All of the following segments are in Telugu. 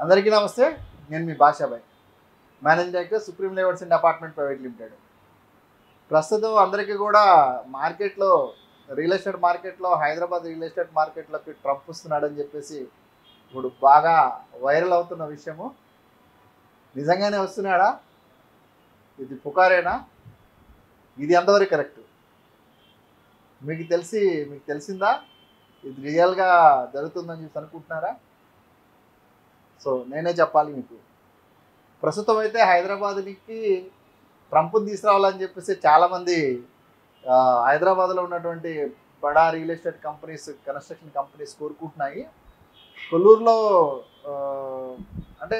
అందరికీ నమస్తే. నేను మీ Bashabhai, managing director supreme layouts and apartment private limited. ప్రస్తుతం అందరికీ కూడా మార్కెట్లో, రియల్ ఎస్టేట్ మార్కెట్లో, హైదరాబాద్ రియల్ ఎస్టేట్ మార్కెట్లోకి ట్రంప్ వస్తున్నాడని చెప్పేసి ఇప్పుడు బాగా వైరల్ అవుతున్న విషయము. నిజంగానే వస్తున్నాడా? ఇది పుకారేనా? ఇది ఎంతవరకు కరెక్ట్? మీకు తెలిసిందా? ఇది రియల్గా జరుగుతుందని చెప్పి అనుకుంటున్నారా? సో నేనే చెప్పాలి మీకు. ప్రస్తుతం అయితే హైదరాబాద్కి ట్రంప్ని తీసుకురావాలని చెప్పేసి చాలామంది హైదరాబాద్లో ఉన్నటువంటి బడా real estate companies, construction companies కోరుకుంటున్నాయి. కొల్లూరులో అంటే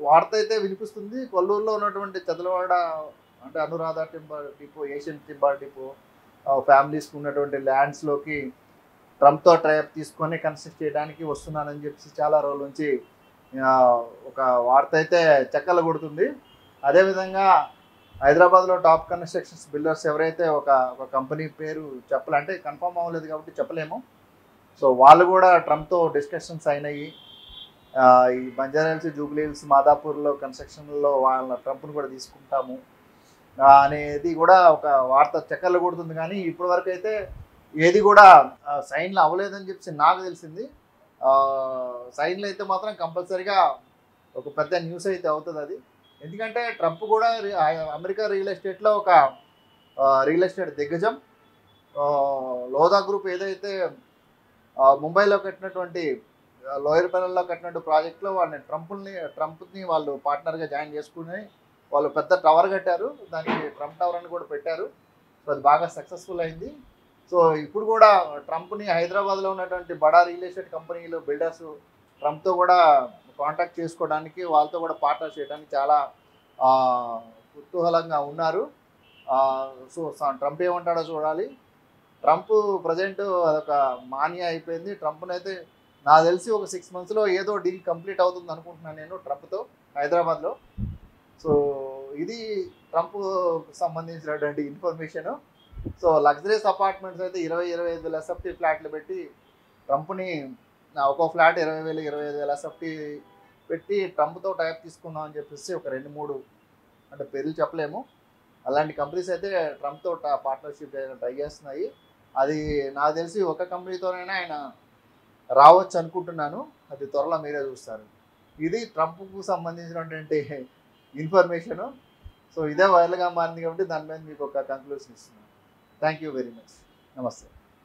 వార్త అయితే వినిపిస్తుంది. కొల్లూరులో ఉన్నటువంటి చదలవాడ అంటే Anuradha timber depot, Asian timber depot ఫ్యామిలీస్కి ఉన్నటువంటి ల్యాండ్స్లోకి ట్రంప్తో ట్రైప్ తీసుకొని కన్స్ట్రక్ట్ చేయడానికి వస్తున్నానని చెప్పేసి చాలా రోజుల నుంచి ఒక వార్త అయితే చక్కలు కొడుతుంది. అదేవిధంగా హైదరాబాద్లో టాప్ కన్స్ట్రక్షన్స్ బిల్డర్స్ ఎవరైతే ఒక కంపెనీ పేరు చెప్పాలంటే కన్ఫర్మ్ అవ్వలేదు కాబట్టి చెప్పలేము. సో వాళ్ళు కూడా ట్రంప్తో డిస్కషన్స్ అయినాయి. ఈ బంజారాహిల్స్, జూబ్లీ హిల్స్, మాదాపూర్లో కన్స్ట్రక్షన్లో వాళ్ళ ట్రంప్ను కూడా తీసుకుంటాము అనేది కూడా ఒక వార్త చక్కర్లు కొడుతుంది. కానీ ఇప్పటివరకు అయితే ఏది కూడా సైన్లు అవ్వలేదని చెప్పి నాకు తెలిసింది. సైన్లు అయితే మాత్రం కంపల్సరీగా ఒక పెద్ద న్యూస్ అయితే అవుతుంది అది. ఎందుకంటే ట్రంప్ కూడా అమెరికా రియల్ ఎస్టేట్లో ఒక రియల్ ఎస్టేట్ దిగ్గజం. లోదా గ్రూప్ ఏదైతే ముంబైలో కట్టినటువంటి లోయర్ పెరల్లో కట్టినట్టు ప్రాజెక్ట్లో వాళ్ళని ట్రంప్ని వాళ్ళు పార్ట్నర్గా జాయిన్ చేసుకుని వాళ్ళు పెద్ద టవర్ కట్టారు. దానికి ట్రంప్ టవర్ అని కూడా పెట్టారు. సో అది బాగా సక్సెస్ఫుల్ అయింది. సో ఇప్పుడు కూడా ట్రంప్ని హైదరాబాద్లో ఉన్నటువంటి బడా రియల్ ఎస్టేట్ కంపెనీలు, బిల్డర్స్ ట్రంప్తో కూడా కాంటాక్ట్ చేసుకోవడానికి, వాళ్ళతో కూడా పార్ట్నర్ చేయడానికి చాలా కుతూహలంగా ఉన్నారు. సో ట్రంప్ ఏమంటాడో చూడాలి. ట్రంప్ ప్రజెంట్ అదొక మానియా అయిపోయింది. ట్రంప్ని అయితే నాకు తెలిసి ఒక 6 monthsలో ఏదో డీల్ కంప్లీట్ అవుతుంది అనుకుంటున్నాను నేను ట్రంప్తో హైదరాబాద్లో. సో ఇది ట్రంప్ సంబంధించినటువంటి ఇన్ఫర్మేషను. సో లగ్జరీస్ అపార్ట్మెంట్స్ అయితే 20-25 వేల ఎస్ఎఫ్టీ ఫ్లాట్లు పెట్టి ట్రంప్ని ఒక్కో ఫ్లాట్ 20,000, 25,000 ఎస్ఎఫ్టీ పెట్టి ట్రంప్తో టైప్ తీసుకుందాం అని చెప్పేసి ఒక 2-3 అంటే పేర్లు చెప్పలేము, అలాంటి కంపెనీస్ అయితే ట్రంప్తో పార్ట్నర్షిప్ ట్రై చేస్తున్నాయి. అది నాకు తెలిసి ఒక కంపెనీతోనైనా ఆయన రావచ్చు అనుకుంటున్నాను. అది త్వరలో మీరే చూస్తారు. ఇది ట్రంప్కు సంబంధించినటువంటి ఇన్ఫర్మేషను. సో ఇదే వైరల్గా మారింది కాబట్టి దాని మీద మీకు ఒక కంక్లూషన్ ఇస్తున్నాను. Thank you very much. నమస్తే.